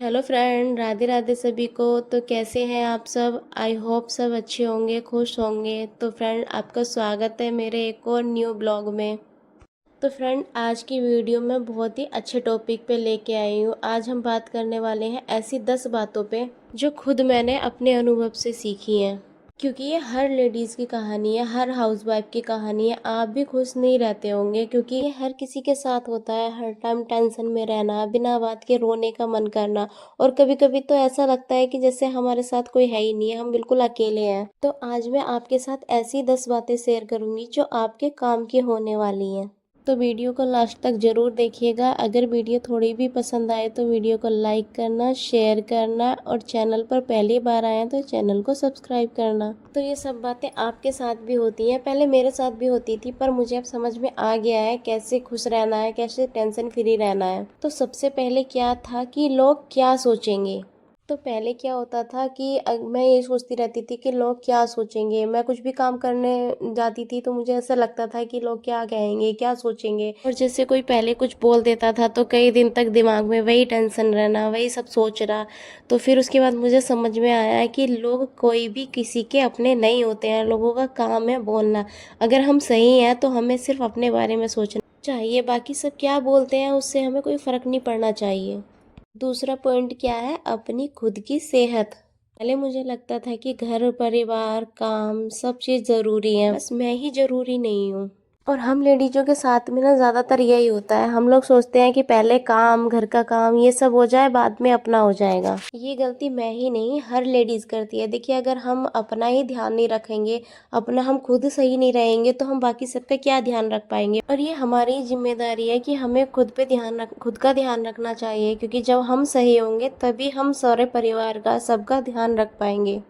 Hello friend, Radhe Radhe सभी को। तो कैसे हैं आप सब? आई होप सब अच्छे होंगे, खुश होंगे। तो फ्रेंड, आपका स्वागत है मेरे एक और न्यू ब्लॉग में। तो फ्रेंड, आज की वीडियो में बहुत ही अच्छे टॉपिक पे लेके आई हूँ। आज हम बात करने वाले हैं ऐसी 10 बातों पे जो खुद मैंने अपने अनुभव से सीखी हैं। क्योंकि ये हर लेडीज़ की कहानी है, हर हाउसवाइफ की कहानी है। आप भी खुश नहीं रहते होंगे क्योंकि ये हर किसी के साथ होता है। हर टाइम टेंशन में रहना, बिना बात के रोने का मन करना, और कभी कभी तो ऐसा लगता है कि जैसे हमारे साथ कोई है ही नहीं है, हम बिल्कुल अकेले हैं। तो आज मैं आपके साथ ऐसी 10 बातें शेयर करूंगी जो आपके काम की होने वाली हैं। तो वीडियो को लास्ट तक ज़रूर देखिएगा। अगर वीडियो थोड़ी भी पसंद आए तो वीडियो को लाइक करना, शेयर करना, और चैनल पर पहली बार आए तो चैनल को सब्सक्राइब करना। तो ये सब बातें आपके साथ भी होती हैं, पहले मेरे साथ भी होती थी, पर मुझे अब समझ में आ गया है कैसे खुश रहना है, कैसे टेंशन फ्री रहना है। तो सबसे पहले क्या था कि लोग क्या सोचेंगे। तो पहले क्या होता था कि मैं ये सोचती रहती थी कि लोग क्या सोचेंगे। मैं कुछ भी काम करने जाती थी तो मुझे ऐसा लगता था कि लोग क्या कहेंगे, क्या सोचेंगे। और जैसे कोई पहले कुछ बोल देता था तो कई दिन तक दिमाग में वही टेंशन रहना, वही सब सोच रहा। तो फिर उसके बाद मुझे समझ में आया कि लोग कोई भी किसी के अपने नहीं होते हैं। लोगों का काम है बोलना। अगर हम सही हैं तो हमें सिर्फ अपने बारे में सोचना चाहिए, बाकी सब क्या बोलते हैं उससे हमें कोई फर्क नहीं पड़ना चाहिए। दूसरा पॉइंट क्या है? अपनी खुद की सेहत। पहले मुझे लगता था कि घर परिवार काम सब चीज़ ज़रूरी है, बस मैं ही ज़रूरी नहीं हूँ। और हम लेडीजों के साथ में ना ज़्यादातर यही होता है। हम लोग सोचते हैं कि पहले काम, घर का काम ये सब हो जाए, बाद में अपना हो जाएगा। ये गलती मैं ही नहीं, हर लेडीज़ करती है। देखिए, अगर हम अपना ही ध्यान नहीं रखेंगे, अपना हम खुद सही नहीं रहेंगे, तो हम बाकी सबका क्या ध्यान रख पाएंगे। और ये हमारी जिम्मेदारी है कि हमें खुद का ध्यान रखना चाहिए, क्योंकि जब हम सही होंगे तभी हम सारे परिवार का, सबका ध्यान रख पाएंगे।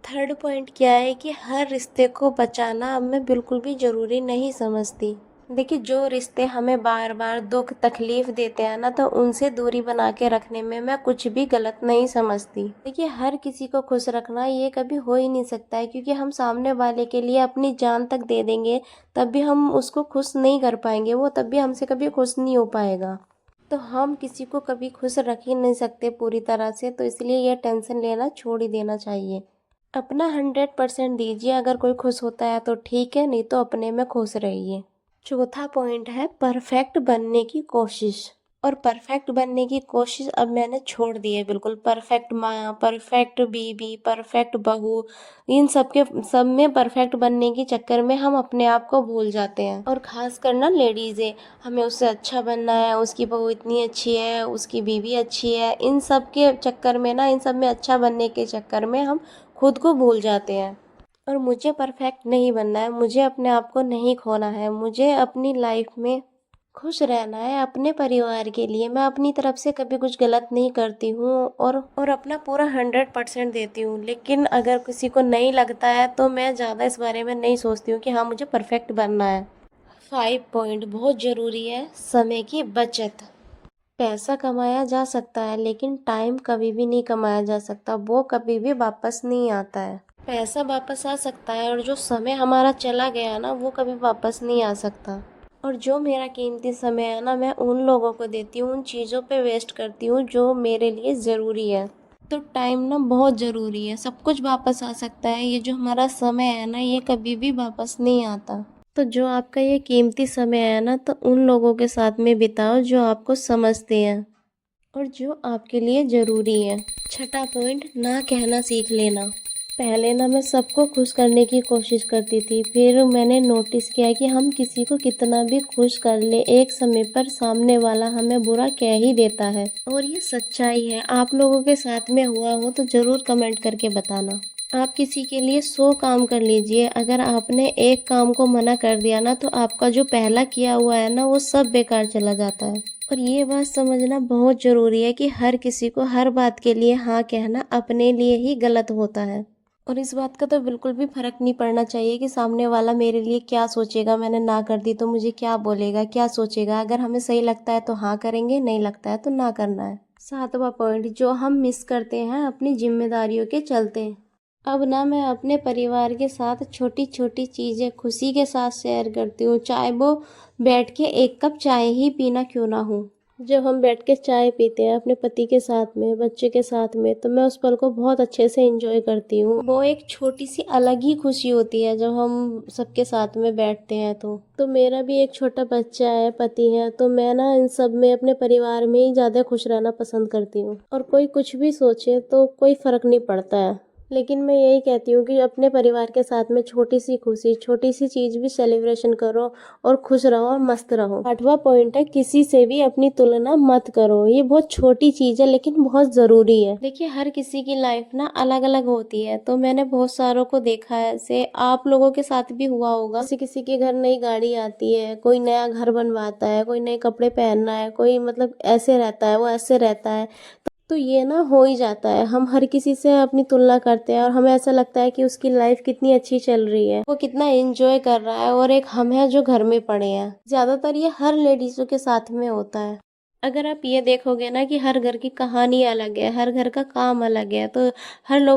थर्ड पॉइंट क्या है कि हर रिश्ते को बचाना अब मैं बिल्कुल भी ज़रूरी नहीं समझती। देखिए, जो रिश्ते हमें बार बार दुख तकलीफ देते हैं ना, तो उनसे दूरी बना के रखने में मैं कुछ भी गलत नहीं समझती। देखिए, हर किसी को खुश रखना ये कभी हो ही नहीं सकता है, क्योंकि हम सामने वाले के लिए अपनी जान तक दे देंगे तब भी हम उसको खुश नहीं कर पाएंगे, वो तब भी हमसे कभी खुश नहीं हो पाएगा। तो हम किसी को कभी खुश रख ही नहीं सकते पूरी तरह से, तो इसलिए यह टेंशन लेना छोड़ ही देना चाहिए। अपना 100% दीजिए। अगर कोई खुश होता है तो ठीक है, नहीं तो अपने में खुश रहिए। चौथा पॉइंट है परफेक्ट बनने की कोशिश। और परफेक्ट बनने की कोशिश अब मैंने छोड़ दी है बिल्कुल। परफेक्ट माँ, परफेक्ट बीवी, परफेक्ट बहू, इन सब में परफेक्ट बनने के चक्कर में हम अपने आप को भूल जाते हैं। और खास कर ना लेडीज़ है, हमें उससे अच्छा बनना है, उसकी बहू इतनी अच्छी है, उसकी बीवी अच्छी है, इन सब के चक्कर में ना, इन सब में अच्छा बनने के चक्कर में हम खुद को भूल जाते हैं। और मुझे परफेक्ट नहीं बनना है, मुझे अपने आप को नहीं खोना है, मुझे अपनी लाइफ में खुश रहना है। अपने परिवार के लिए मैं अपनी तरफ से कभी कुछ गलत नहीं करती हूँ, और अपना पूरा 100% देती हूँ। लेकिन अगर किसी को नहीं लगता है तो मैं ज़्यादा इस बारे में नहीं सोचती हूँ कि हाँ मुझे परफेक्ट बनना है। 5 पॉइंट बहुत ज़रूरी है, समय की बचत। पैसा कमाया जा सकता है लेकिन टाइम कभी भी नहीं कमाया जा सकता, वो कभी भी वापस नहीं आता है। पैसा वापस आ सकता है, और जो समय हमारा चला गया ना, वो कभी वापस नहीं आ सकता। और जो मेरा कीमती समय है ना, मैं उन लोगों को देती हूँ, उन चीज़ों पे वेस्ट करती हूँ जो मेरे लिए ज़रूरी है। तो टाइम ना बहुत ज़रूरी है। सब कुछ वापस आ सकता है, ये जो हमारा समय है ना, ये कभी भी वापस नहीं आता। तो जो आपका ये कीमती समय है ना, तो उन लोगों के साथ में बिताओ जो आपको समझते हैं और जो आपके लिए ज़रूरी है। छठा पॉइंट, ना कहना सीख लेना। पहले ना मैं सबको खुश करने की कोशिश करती थी, फिर मैंने नोटिस किया कि हम किसी को कितना भी खुश कर ले, एक समय पर सामने वाला हमें बुरा कह ही देता है। और ये सच्चाई है। आप लोगों के साथ में हुआ हो तो ज़रूर कमेंट करके बताना। आप किसी के लिए 100 काम कर लीजिए, अगर आपने एक काम को मना कर दिया ना, तो आपका जो पहला किया हुआ है ना, वो सब बेकार चला जाता है। और ये बात समझना बहुत ज़रूरी है कि हर किसी को हर बात के लिए हाँ कहना अपने लिए ही गलत होता है। और इस बात का तो बिल्कुल भी फर्क नहीं पड़ना चाहिए कि सामने वाला मेरे लिए क्या सोचेगा, मैंने ना कर दी तो मुझे क्या बोलेगा, क्या सोचेगा। अगर हमें सही लगता है तो हाँ करेंगे, नहीं लगता है तो ना करना है। सातवां पॉइंट, जो हम मिस करते हैं अपनी जिम्मेदारियों के चलते। अब ना मैं अपने परिवार के साथ छोटी छोटी चीज़ें खुशी के साथ शेयर करती हूँ, चाहे वो बैठ के एक कप चाय ही पीना क्यों ना हो। जब हम बैठ के चाय पीते हैं अपने पति के साथ में, बच्चे के साथ में, तो मैं उस पल को बहुत अच्छे से एंजॉय करती हूँ। वो एक छोटी सी अलग ही खुशी होती है जब हम सबके साथ में बैठते हैं तो मेरा भी एक छोटा बच्चा है, पति है, तो मैं ना इन सब में अपने परिवार में ही ज़्यादा खुश रहना पसंद करती हूँ। और कोई कुछ भी सोचे तो कोई फ़र्क नहीं पड़ता है, लेकिन मैं यही कहती हूँ कि अपने परिवार के साथ में छोटी सी खुशी, छोटी सी चीज़ भी सेलिब्रेशन करो और खुश रहो और मस्त रहो। 8वां पॉइंट है, किसी से भी अपनी तुलना मत करो। ये बहुत छोटी चीज़ है लेकिन बहुत ज़रूरी है। देखिए, हर किसी की लाइफ ना अलग अलग होती है, तो मैंने बहुत सारों को देखा है, ऐसे आप लोगों के साथ भी हुआ होगा। जैसे किसी के घर नई गाड़ी आती है, कोई नया घर बनवाता है, कोई नए कपड़े पहनना है, कोई मतलब ऐसे रहता है, वो ऐसे रहता है, तो ये ना हो ही जाता है। हम हर किसी से अपनी तुलना करते हैं और हमें ऐसा लगता है कि उसकी लाइफ कितनी अच्छी चल रही है, वो कितना एंजॉय कर रहा है, और एक हम हैं जो घर में पड़े हैं। ज्यादातर ये हर लेडीजों के साथ में होता है। अगर आप ये देखोगे ना कि हर घर की कहानी अलग है, हर घर का काम अलग है, तो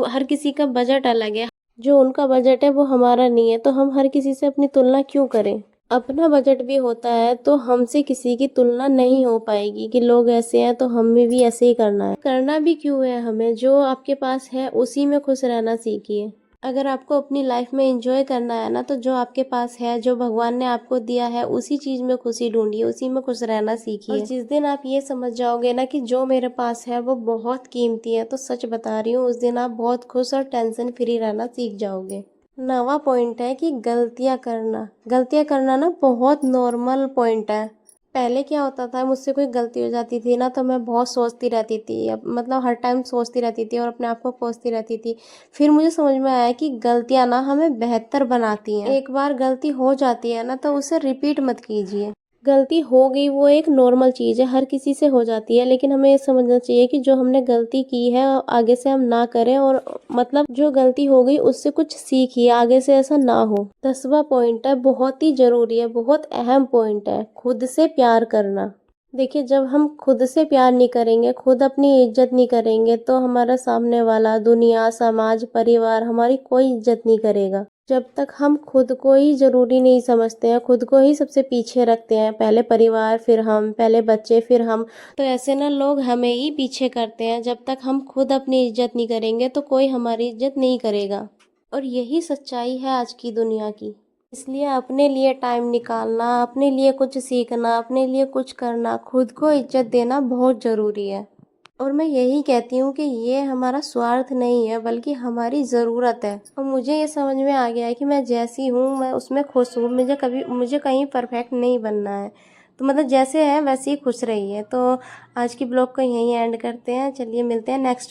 हर किसी का बजट अलग है। जो उनका बजट है वो हमारा नहीं है, तो हम हर किसी से अपनी तुलना क्यों करें। अपना बजट भी होता है तो हमसे किसी की तुलना नहीं हो पाएगी कि लोग ऐसे हैं तो हमें भी ऐसे ही करना है। करना भी क्यों है, हमें जो आपके पास है उसी में खुश रहना सीखिए। अगर आपको अपनी लाइफ में एंजॉय करना है ना, तो जो आपके पास है, जो भगवान ने आपको दिया है, उसी चीज में खुशी ढूंढिए, उसी में खुश रहना सीखिए। और जिस दिन आप ये समझ जाओगे ना कि जो मेरे पास है वो बहुत कीमती है, तो सच बता रही हूँ, उस दिन आप बहुत खुश और टेंशन फ्री रहना सीख जाओगे। 9वां पॉइंट है कि गलतियां करना ना बहुत नॉर्मल पॉइंट है। पहले क्या होता था, मुझसे कोई गलती हो जाती थी ना तो मैं बहुत सोचती रहती थी, अब मतलब हर टाइम सोचती रहती थी और अपने आप को कोसती रहती थी। फिर मुझे समझ में आया कि गलतियां ना हमें बेहतर बनाती हैं। एक बार गलती हो जाती है ना तो उसे रिपीट मत कीजिए। गलती हो गई वो एक नॉर्मल चीज़ है, हर किसी से हो जाती है, लेकिन हमें ये समझना चाहिए कि जो हमने गलती की है आगे से हम ना करें, और मतलब जो गलती हो गई उससे कुछ सीखिए, आगे से ऐसा ना हो। 10वां पॉइंट है, बहुत ही जरूरी है, बहुत अहम पॉइंट है, खुद से प्यार करना। देखिए, जब हम खुद से प्यार नहीं करेंगे, खुद अपनी इज्जत नहीं करेंगे, तो हमारा सामने वाला, दुनिया, समाज, परिवार हमारी कोई इज्जत नहीं करेगा। जब तक हम खुद को ही जरूरी नहीं समझते हैं, खुद को ही सबसे पीछे रखते हैं, पहले परिवार फिर हम, पहले बच्चे फिर हम, तो ऐसे ना लोग हमें ही पीछे करते हैं। जब तक हम खुद अपनी इज्जत नहीं करेंगे तो कोई हमारी इज्जत नहीं करेगा। और यही सच्चाई है आज की दुनिया की। इसलिए अपने लिए टाइम निकालना, अपने लिए कुछ सीखना, अपने लिए कुछ करना, खुद को इज्जत देना बहुत ज़रूरी है। और मैं यही कहती हूँ कि ये हमारा स्वार्थ नहीं है, बल्कि हमारी ज़रूरत है। और मुझे ये समझ में आ गया है कि मैं जैसी हूँ मैं उसमें खुश हूँ, मुझे कहीं परफेक्ट नहीं बनना है। तो मतलब जैसे है वैसे ही खुश रहिए। तो आज की ब्लॉग को यहीं एंड करते हैं। चलिए मिलते हैं नेक्स्ट